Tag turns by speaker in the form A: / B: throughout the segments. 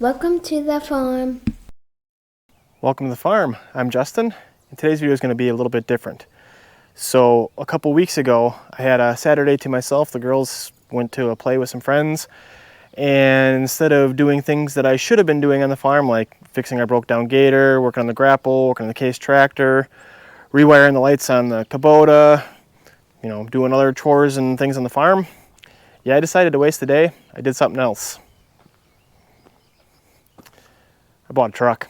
A: Welcome to the farm.
B: Welcome to the farm. I'm Justin, and today's video is going to be a little bit different. So a couple weeks ago, I had a Saturday to myself. The girls went to a play with some friends, and instead of doing things that I should have been doing on the farm, like fixing our broke down gator, working on the grapple, working on the case tractor, rewiring the lights on the Kubota, doing other chores and things on the farm, I decided to waste the day. I did something else. I bought a truck.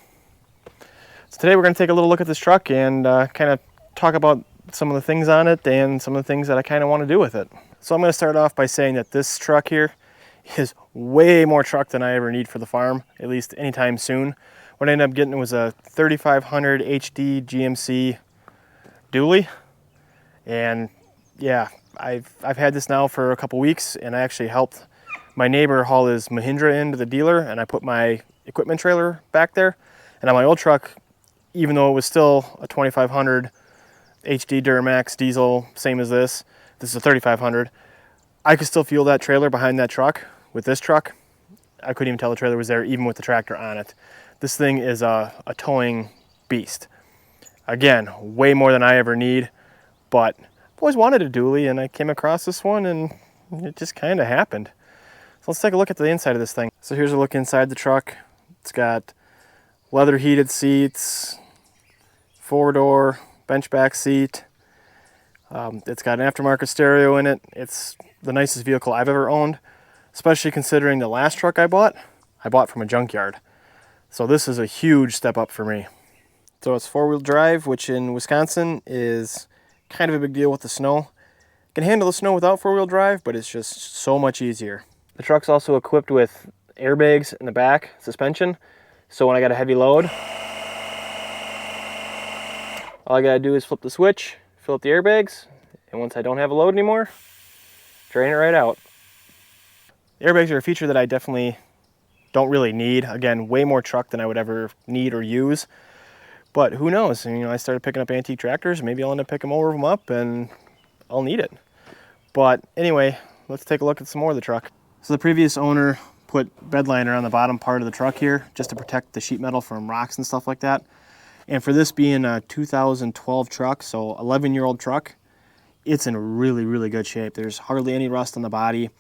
B: So today we're going to take a little look at this truck and kind of talk about some of the things on it and some of the things that I kind of want to do with it. So I'm going to start off by saying that this truck here is way more truck than I ever need for the farm, at least anytime soon. What I ended up getting was a 3500 HD GMC dually, and yeah, I've had this now for a couple weeks, and I actually helped my neighbor haul his Mahindra into the dealer, and I put my equipment trailer back there. And on my old truck, even though it was still a 2500 HD Duramax diesel, same as this is a 3500, I could still feel that trailer behind that truck. With this truck, I couldn't even tell the trailer was there, even with the tractor on it. This thing is a towing beast. Again, way more than I ever need, but I've always wanted a dually, and I came across this one, and it just kind of happened. So let's take a look at the inside of this thing. So here's a look inside the truck. It's got leather heated seats, 4-door bench back seat. It's got an aftermarket stereo in it. It's the nicest vehicle I've ever owned, especially considering the last truck I bought from a junkyard. So this is a huge step up for me. So it's 4-wheel drive, which in Wisconsin is kind of a big deal with the snow. Can handle the snow without 4-wheel drive, but it's just so much easier. The truck's also equipped with airbags in the back suspension. So when I got a heavy load, all I gotta do is flip the switch, fill up the airbags, and once I don't have a load anymore, drain it right out. The airbags are a feature that I definitely don't really need. Again, way more truck than I would ever need or use. But who knows? I started picking up antique tractors. Maybe I'll end up picking more of them up and I'll need it. But anyway, let's take a look at some more of the truck. So the previous owner put bed liner on the bottom part of the truck here just to protect the sheet metal from rocks and stuff like that. And for this being a 2012 truck, so 11-year-old truck, it's in really, really good shape. There's hardly any rust on the body.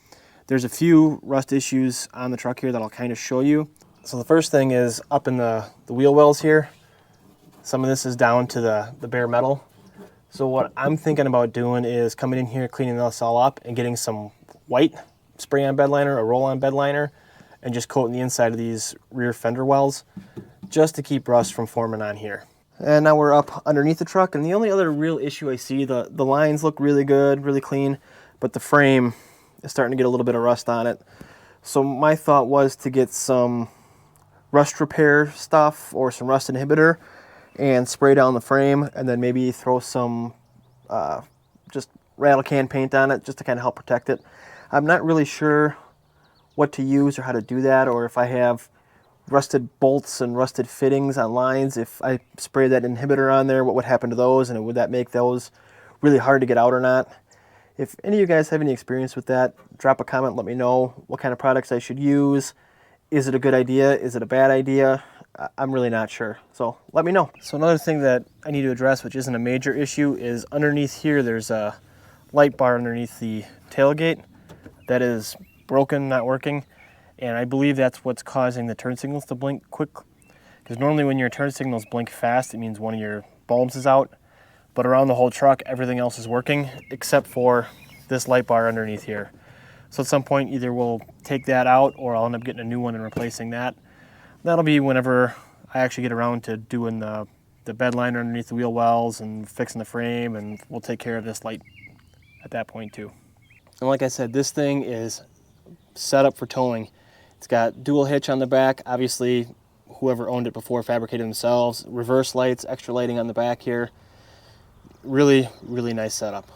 B: There's a few rust issues on the truck here that I'll kind of show you. So the first thing is up in the wheel wells here. Some of this is down to the bare metal. So what I'm thinking about doing is coming in here, cleaning this all up, and getting some white spray-on bed liner, a roll-on bed liner, and just coating the inside of these rear fender wells just to keep rust from forming on here. And now we're up underneath the truck, and the only other real issue I see, the lines look really good, really clean, but the frame is starting to get a little bit of rust on it. So my thought was to get some rust repair stuff or some rust inhibitor and spray down the frame, and then maybe throw some just rattle can paint on it just to kind of help protect it. I'm not really sure what to use or how to do that, or if I have rusted bolts and rusted fittings on lines. If I spray that inhibitor on there, what would happen to those, and would that make those really hard to get out or not? If any of you guys have any experience with that, drop a comment, let me know what kind of products I should use. Is it a good idea? Is it a bad idea? I'm really not sure, so let me know. So another thing that I need to address, which isn't a major issue, is underneath here there's a light bar underneath the tailgate that is broken, not working, and I believe that's what's causing the turn signals to blink quick. Because normally when your turn signals blink fast, it means one of your bulbs is out, but around the whole truck everything else is working except for this light bar underneath here. So at some point either we'll take that out or I'll end up getting a new one and replacing that. That'll be whenever I actually get around to doing the bed liner underneath the wheel wells and fixing the frame, and we'll take care of this light at that point too. And like I said, this thing is set up for towing. It's got dual hitch on the back. Obviously, whoever owned it before fabricated themselves. Reverse lights, extra lighting on the back here. Really, really nice setup.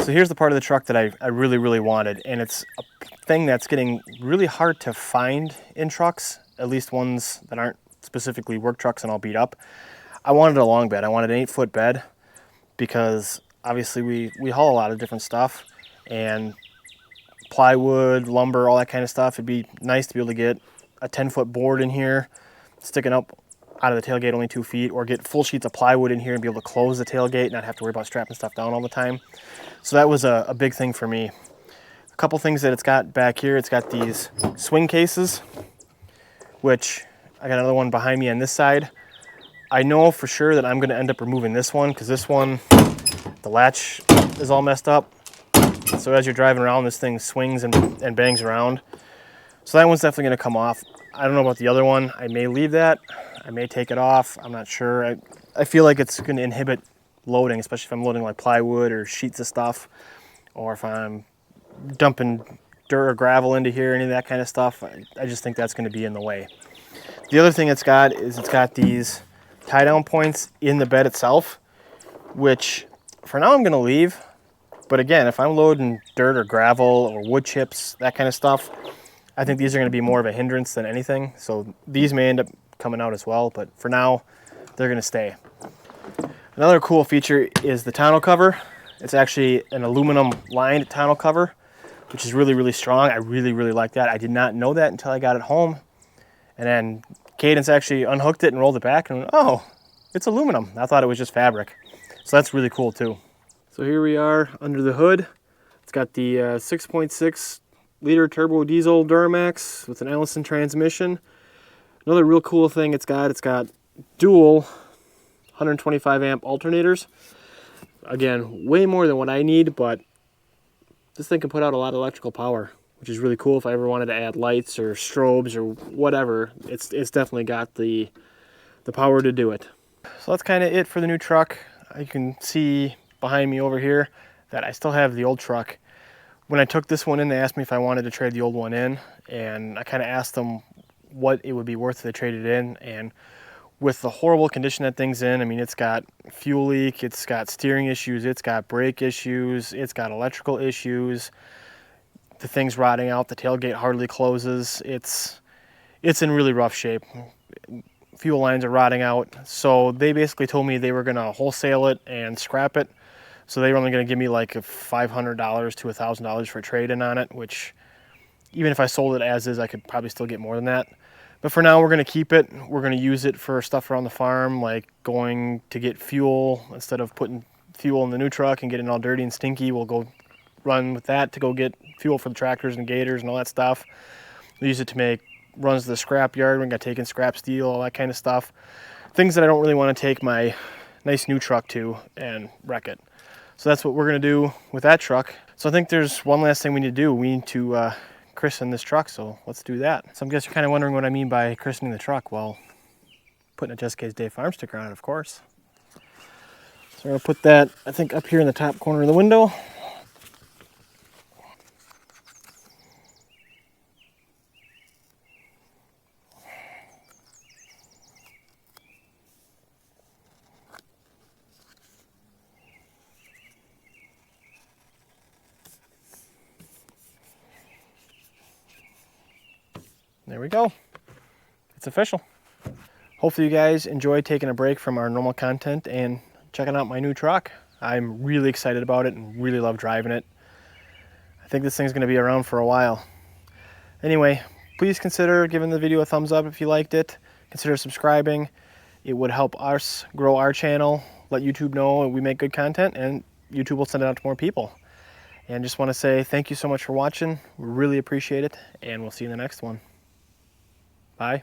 B: So here's the part of the truck that I really, really wanted, and it's a thing that's getting really hard to find in trucks, at least ones that aren't specifically work trucks and all beat up. I wanted a long bed. I wanted an 8-foot bed because obviously we haul a lot of different stuff, and plywood, lumber, all that kind of stuff. It'd be nice to be able to get a 10-foot board in here sticking up out of the tailgate only 2 feet, or get full sheets of plywood in here and be able to close the tailgate, not have to worry about strapping stuff down all the time. So that was a big thing for me. A couple things that it's got back here, it's got these swing cases, which I got another one behind me on this side. I know for sure that I'm going to end up removing this one because this one, the latch is all messed up. So as you're driving around, this thing swings and bangs around. So that one's definitely going to come off. I don't know about the other one. I may leave that. I may take it off. I'm not sure. I feel like it's going to inhibit loading, especially if I'm loading like plywood or sheets of stuff, or if I'm dumping dirt or gravel into here, any of that kind of stuff. I just think that's going to be in the way. The other thing it's got is it's got these tie down points in the bed itself, which for now I'm going to leave. But again, if I'm loading dirt or gravel or wood chips, that kind of stuff, I think these are going to be more of a hindrance than anything. So these may end up coming out as well, but for now, they're going to stay. Another cool feature is the tonneau cover. It's actually an aluminum lined tonneau cover, which is really, really strong. I really, really like that. I did not know that until I got it home. And then Cadence actually unhooked it and rolled it back and went, oh, it's aluminum. I thought it was just fabric. So that's really cool too. So here we are under the hood. It's got the 6.6 liter turbo diesel Duramax with an Allison transmission. Another real cool thing it's got dual 125 amp alternators. Again, way more than what I need, but this thing can put out a lot of electrical power, which is really cool if I ever wanted to add lights or strobes or whatever. It's definitely got the power to do it. So that's kind of it for the new truck. You can see behind me over here that I still have the old truck. When I took this one in, they asked me if I wanted to trade the old one in, and I kind of asked them what it would be worth if they traded it in. And with the horrible condition that thing's in, I mean, it's got fuel leak, it's got steering issues, it's got brake issues, it's got electrical issues. The thing's rotting out, the tailgate hardly closes. It's in really rough shape. Fuel lines are rotting out. So they basically told me they were gonna wholesale it and scrap it. So they were only gonna give me like $500 to $1,000 for a trade-in on it, which even if I sold it as is, I could probably still get more than that. But for now, we're gonna keep it. We're gonna use it for stuff around the farm, like going to get fuel. Instead of putting fuel in the new truck and getting all dirty and stinky, we'll go run with that to go get fuel for the tractors and gators and all that stuff. We use it to make runs to the scrap yard. We're gonna take in scrap steel, all that kind of stuff. Things that I don't really wanna take my nice new truck to and wreck it. So that's what we're gonna do with that truck. So I think there's one last thing we need to do. We need to christen this truck, so let's do that. So I guess you're kind of wondering what I mean by christening the truck. Well, putting a Just K's Day Farm sticker on it, of course. So we're gonna put that, I think, up here in the top corner of the window. There we go. It's official. Hopefully you guys enjoy taking a break from our normal content and checking out my new truck. I'm really excited about it and really love driving it. I think this thing's going to be around for a while. Anyway, please consider giving the video a thumbs up if you liked it. Consider subscribing. It would help us grow our channel, let YouTube know we make good content, and YouTube will send it out to more people. And just want to say thank you so much for watching. We really appreciate it, and we'll see you in the next one. Bye.